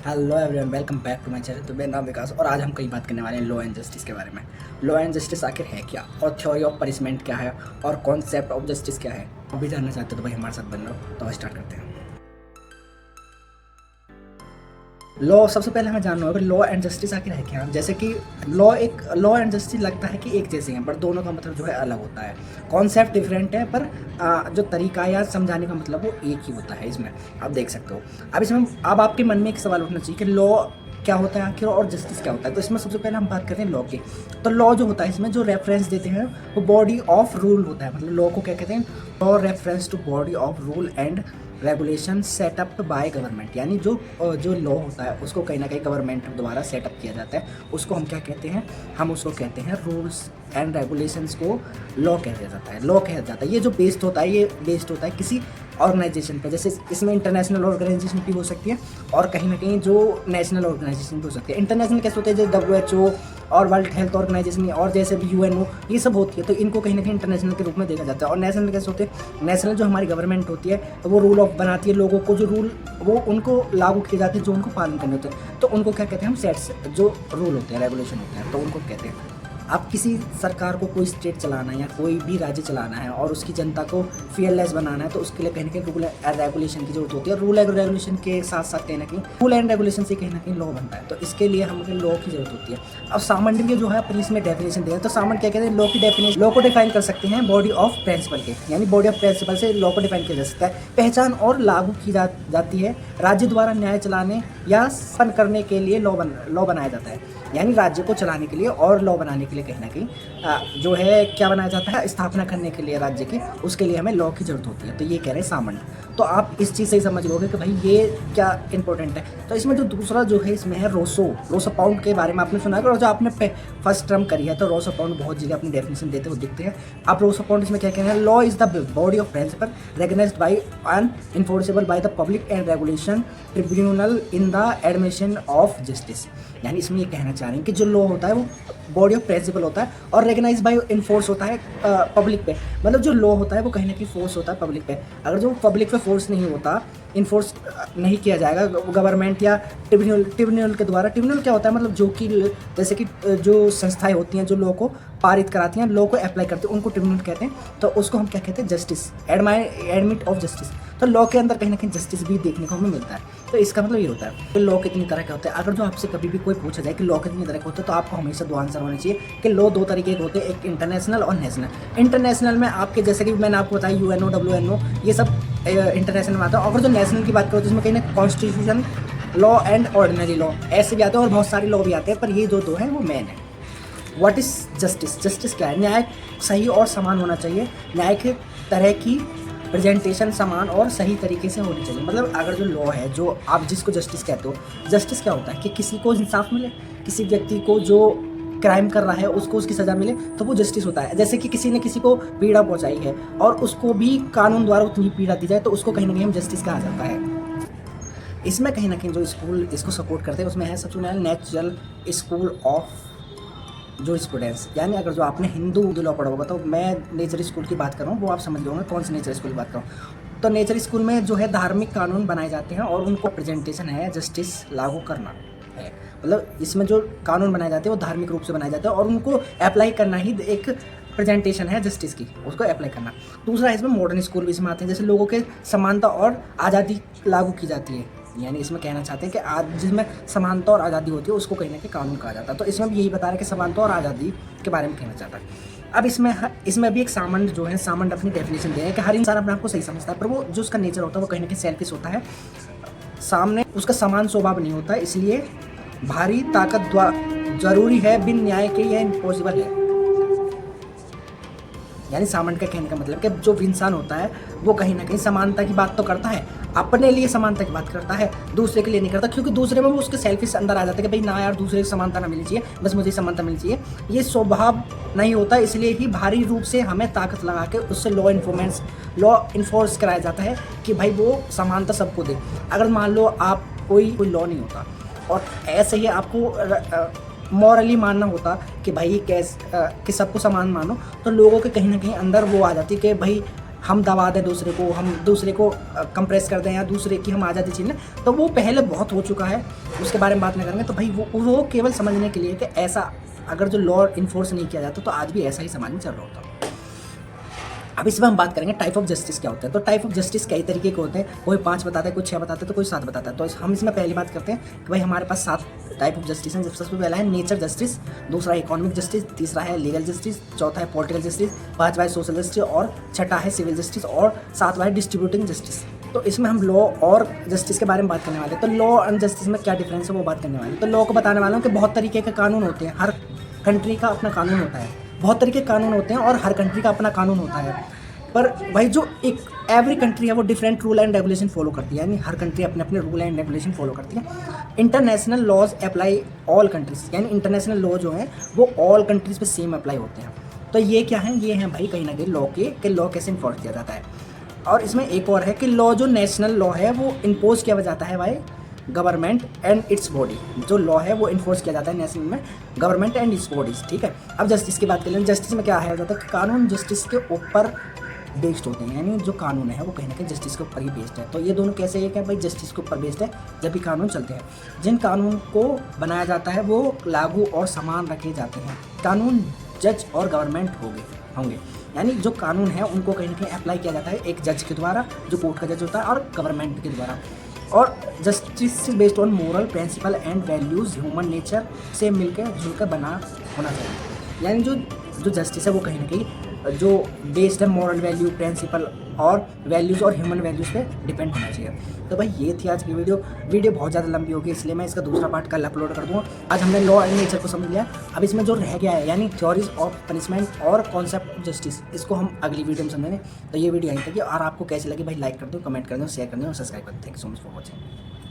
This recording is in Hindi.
Hello everyone, welcome back to my channel. तो मेरा नाम विकास और आज हम कई बात करने वाले हैं लॉ एंड जस्टिस के बारे में। लॉ एंड जस्टिस आखिर है क्या, और थ्योरी ऑफ पनिशमेंट क्या है, और कॉन्सेप्ट ऑफ जस्टिस क्या है। अभी जानना चाहते हो तो भाई हमारे साथ बन रहो। तो स्टार्ट करते हैं। लॉ, सबसे पहले हमें जानना होगा लॉ एंड जस्टिस आखिर है क्या। जैसे कि लॉ एंड जस्टिस लगता है कि एक जैसे हैं, पर दोनों का मतलब जो है अलग होता है। कॉन्सेप्ट डिफरेंट है, पर जो तरीका या समझाने का मतलब वो एक ही होता है। इसमें आप देख सकते हो। अब आपके मन में एक सवाल उठना चाहिए कि लॉ क्या होता है आखिर और जस्टिस क्या होता है। तो इसमें सबसे पहले हम बात करते हैं लॉ की। तो लॉ जो होता है, इसमें जो रेफरेंस देते हैं वो बॉडी ऑफ रूल होता है। मतलब लॉ को क्या कहते हैं? Law reference to body of rule and regulation setup by government. यानी जो लॉ होता है उसको कहीं ना कहीं गवर्नमेंट द्वारा सेटअप किया जाता है। उसको हम क्या कहते हैं? हम उसको कहते हैं रूल्स एंड रेगुलेशंस को लॉ कहा जाता है। लॉ कहा जाता है। ये जो बेस्ड होता है, ये बेस्ड होता है किसी ऑर्गेनाइजेशन पर। जैसे इसमें इंटरनेशनल ऑर्गेनाइजेशन भी हो सकती है और कहीं ना कहीं जो नेशनल ऑर्गेनाइजेशन भी हो सकती है। इंटरनेशनल कैसे होते हैं? जैसे WHO और वर्ल्ड हेल्थ ऑर्गेनाइजेशन और जैसे भी UNO, ये सब होती है। तो इनको कहीं ना कहीं इंटरनेशनल के रूप में देखा जाता है। और नेशनल कैसे होते हैं? नेशनल जो हमारी गवर्नमेंट होती है तो वो रूल ऑफ बनाती है। लोगों को जो रूल वो उनको लागू किए जाते हैं, जो उनको पालन करने होते हैं। तो उनको क्या कहते हैं? हम सेट्स, जो रूल होते हैं, रेगुलेशन होते हैं, तो उनको कहते हैं। अब किसी सरकार को कोई स्टेट चलाना है या कोई भी राज्य चलाना है और उसकी जनता को फेयरलेस बनाना है, तो उसके लिए कहीं ना कहीं रूल एंड रेगुलेशन की जरूरत होती है। रूल एंड रेगुलेशन के साथ साथ कहीं ना कहीं रूल एंड रेगुलेशन से कहीं ना कहीं लॉ बनता है। तो इसके लिए हमें लॉ की जरूरत होती है। अब सामान्य के जो है अपनी इसमें डेफिनेशन दिया है। तो सामान्य क्या कहते हैं? लॉ की डेफिनेशन, लॉ को डिफाइन कर सकते हैं बॉडी ऑफ प्रिंसिपल के। यानी बॉडी ऑफ प्रिंसिपल से लॉ को डिफाइन किया जा सकता है। पहचान और लागू की जाती है। राज्य द्वारा न्याय चलाने या संपन्न करने के लिए लॉ बनाया जाता है। यानी राज्य को चलाने के लिए और लॉ बनाने के लिए कहीं ना कहीं जो है क्या बनाया जाता है? स्थापना करने के लिए राज्य की, उसके लिए हमें लॉ की जरूरत होती है। तो ये कह रहे हैं सामान्य। तो आप इस चीज़ से ही समझ लोगे कि भाई ये क्या इंपॉर्टेंट है। तो इसमें जो दूसरा जो है, इसमें है रोसो पाउंड के बारे में आपने सुना है। और जो आपने फर्स्ट टर्म करी है, तो रोसो पाउंड बहुत जगह अपनी डेफिनेशन देते हुए दिखते हैं। आप रोसो पाउंड इसमें क्या कहना है? Law is the body of principle recognised by and enforceable by the public and regulation tribunal in the admission of justice. यानी इसमें ये कहना चाह रहे हैं कि जो लॉ होता है वो बॉडी ऑफ प्रिंसिपल होता है और रेकग्नाइज बाय इन्फोर्स होता है पब्लिक पे। मतलब जो लॉ होता है वो कहीं ना कहीं फोर्स होता है पब्लिक पे। अगर जो पब्लिक पे फोर्स नहीं होता, इन्फोर्स नहीं किया जाएगा गवर्नमेंट या ट्रिब्यूनल के द्वारा। ट्रिब्यूनल क्या होता है? मतलब जो कि जैसे कि जो संस्थाएं होती हैं जो लॉ को पारित कराती हैं, लॉ को अप्लाई करती हैं, उनको ट्रिब्यूनल कहते हैं। तो उसको हम क्या कहते हैं? Justice, admit of justice. तो लॉ के अंदर कहीं ना कहीं जस्टिस भी देखने को हमें मिलता है। तो इसका मतलब ये होता है कि लॉ कितनी तरह के होते हैं। अगर जो आपसे कभी भी कोई पूछा जाए कि लॉ कितनी तरह के होते हैं, तो आपको हमेशा दो आंसर होने चाहिए कि लॉ दो तरीके के होते हैं, एक इंटरनेशनल और नेशनल। इंटरनेशनल में आपके जैसे कि मैंने आपको बताया UNO WNO, ये सब इंटरनेशनल में आता है। और जो नेशनल की बात करो तो इसमें कहीं ना constitution law and ordinary law ऐसे भी आते हैं और बहुत सारे लॉ भी आते हैं, पर ये जो दो हैं वो मेन है। What is justice? जस्टिस क्या है? न्याय सही और समान होना चाहिए। न्याय के तरह की प्रेजेंटेशन समान और सही तरीके से होनी चाहिए। मतलब अगर जो लॉ है, जो आप जिसको जस्टिस कहते हो, जस्टिस क्या होता है? कि किसी को इंसाफ मिले, किसी व्यक्ति को जो क्राइम कर रहा है उसको उसकी सज़ा मिले, तो वो जस्टिस होता है। जैसे कि किसी ने किसी को पीड़ा पहुंचाई है और उसको भी कानून द्वारा उतनी पीड़ा दी जाए, तो उसको कहीं ना कहीं जस्टिस कहा जाता है। इसमें कहीं ना कहीं जो स्कूल इसको सपोर्ट करते हैं उसमें है सबसे पहले नेचुरल स्कूल ऑफ जो स्टूडेंट्स। यानी अगर जो आपने हिंदू लॉ पढ़ा होगा, तो मैं नेचर स्कूल की बात कर रहा हूँ, वो आप समझ लोगे कौन सी नेचर स्कूल की बात कर रहा हूँ। तो नेचर स्कूल में जो है धार्मिक कानून बनाए जाते हैं और उनको प्रेजेंटेशन है जस्टिस लागू करना है। मतलब इसमें जो कानून बनाए जाते हैं वो धार्मिक रूप से बनाए जाते हैं और उनको अप्लाई करना ही एक प्रेजेंटेशन है जस्टिस की, उसको अप्लाई करना। दूसरा इसमें मॉडर्न स्कूल भी इसमें आते हैं, जैसे लोगों के समानता और आज़ादी लागू की जाती है। यानी इसमें कहना चाहते हैं कि आज जिसमें समानता और आज़ादी होती है उसको कहीं ना कहीं कानून कहा जाता है। तो इसमें भी यही बता रहा है कि समानता और आज़ादी के बारे में कहना चाहता है। अब इसमें भी एक सामान्य जो है, सामान्य अपनी डेफिनेशन दे रहे हैं कि हर इंसान अपने आप को सही समझता है, पर वो जो उसका नेचर होता है वो कहीं ना कहीं सेल्फिश होता है। सामने उसका समान स्वभाव नहीं होता, इसलिए भारी ताकत जरूरी है, बिन न्याय के यह इम्पॉसिबल है। यानी सामान्य का कहने का मतलब कि जो इंसान होता है वो कहीं ना कहीं समानता की बात तो करता है, अपने लिए समानता की बात करता है, दूसरे के लिए नहीं करता। क्योंकि दूसरे में वो उसके सेल्फिश अंदर आ जाता है कि भाई ना यार, दूसरे की समानता ना मिलनी चाहिए, बस मुझे समानता मिलनी चाहिए। ये स्वभाव नहीं होता, इसलिए ही भारी रूप से हमें ताकत लगा के उससे लॉ इन्फोर्स कराया जाता है कि भाई वो समानता सबको दे। अगर मान लो आप कोई लॉ नहीं होता और ऐसे ही आपको मॉरली मानना होता कि भाई कि सबको समान मानो, तो लोगों के कहीं ना कहीं अंदर वो आ जाती कि भाई हम दबा दें दूसरे को, हम दूसरे को कंप्रेस कर दें या दूसरे की हम आज़ादी छीन लें, तो वो पहले बहुत हो चुका है, उसके बारे में बात नहीं करेंगे। तो भाई वो केवल समझने के लिए कि ऐसा अगर जो लॉ इन्फोर्स नहीं किया जाता तो आज भी ऐसा ही समाज में चल रहा होता। अब इसमें हम बात करेंगे टाइप ऑफ जस्टिस क्या होता है। तो टाइप ऑफ जस्टिस कई तरीके के होते हैं, कोई 5 बताता है, कोई 6 बताता है, तो कोई 7 बताता है। तो हम इसमें पहली बात करते हैं कि भाई हमारे पास 7 टाइप ऑफ जस्टिस हैं। सबसे पहला है नेचर जस्टिस, दूसरा है इकोनॉमिक जस्टिस, तीसरा है लीगल जस्टिस, चौथा है पॉलिटिकल जस्टिस, पाँचवा है सोशल जस्टिस और छठा है सिविल जस्टिस और सातवां है डिस्ट्रीब्यूटिंग जस्टिस। तो इसमें हम लॉ और जस्टिस के बारे में बात करने वाले हैं। तो लॉ एंड जस्टिस में क्या डिफरेंस है वो बात करने वाले हैं। तो लॉ को बताने वाला हूँ कि बहुत तरीके के कानून होते हैं, हर कंट्री का अपना कानून होता है, बहुत तरीके के कानून होते हैं और हर कंट्री का अपना कानून होता है। पर भाई जो एक एवरी कंट्री है वो different rule and regulation follow करती है, यानी हर कंट्री अपने अपने रूल एंड रेगुलेशन फॉलो करती है। International laws apply all countries, यानी इंटरनेशनल लॉ जो हैं वो ऑल कंट्रीज़ पे सेम अप्लाई होते हैं। तो ये क्या है, ये हैं भाई कहीं ना कहीं लॉ के लॉ कैसे इन्फोर्स किया जाता है। और इसमें एक और है कि लॉ जो नेशनल लॉ है वो इम्पोज किया जाता है भाई गवर्नमेंट एंड इट्स बॉडी। जो लॉ है वो इन्फोर्स किया जाता है नेशनल में गवर्नमेंट एंड इट्स बॉडीज, ठीक है। अब जस्टिस की बात कर लें। जस्टिस में क्या है जाता है कि कानून जस्टिस के ऊपर बेस्ड होते हैं, यानी जो कानून है वो कहीं ना कहीं जस्टिस के ऊपर ही बेस्ड है। तो ये दोनों कैसे है क्या भाई, जस्टिस के ऊपर बेस्ड है जब भी कानून चलते हैं। जिन कानून को बनाया जाता है वो लागू और समान रखे जाते हैं। कानून जज और गवर्नमेंट होंगे, यानी जो कानून है उनको कहीं ना कहीं अप्लाई किया जाता है एक जज के द्वारा, जो कोर्ट का जज होता है, और गवर्नमेंट के द्वारा। और justice based on moral principle and values, human nature से मिलकर जुलकर बना होना चाहिए। यानी जो जस्टिस है वो कहीं ना कहीं जो बेस्ड है मॉरल वैल्यू, प्रिंसिपल और वैल्यूज़ और ह्यूमन वैल्यूज़ पे डिपेंड होना चाहिए। तो भाई ये थी आज की वीडियो बहुत ज़्यादा लंबी होगी, इसलिए मैं इसका दूसरा पार्ट कल अपलोड कर दूँगा। आज हमने लॉ एंड नेचर को समझ लिया। अब इसमें जो रह गया है यानी थ्योरीज ऑफ पनिशमेंट और कॉन्सेप्ट ऑफ जस्टिस, इसको हम अगली वीडियो में समझेंगे। तो ये वीडियो यहीं तक है, और आपको कैसी लगी भाई लाइक कर दो, कमेंट कर दो, शेयर कर दो और सब्सक्राइब कर दो। Thank you so much for watching.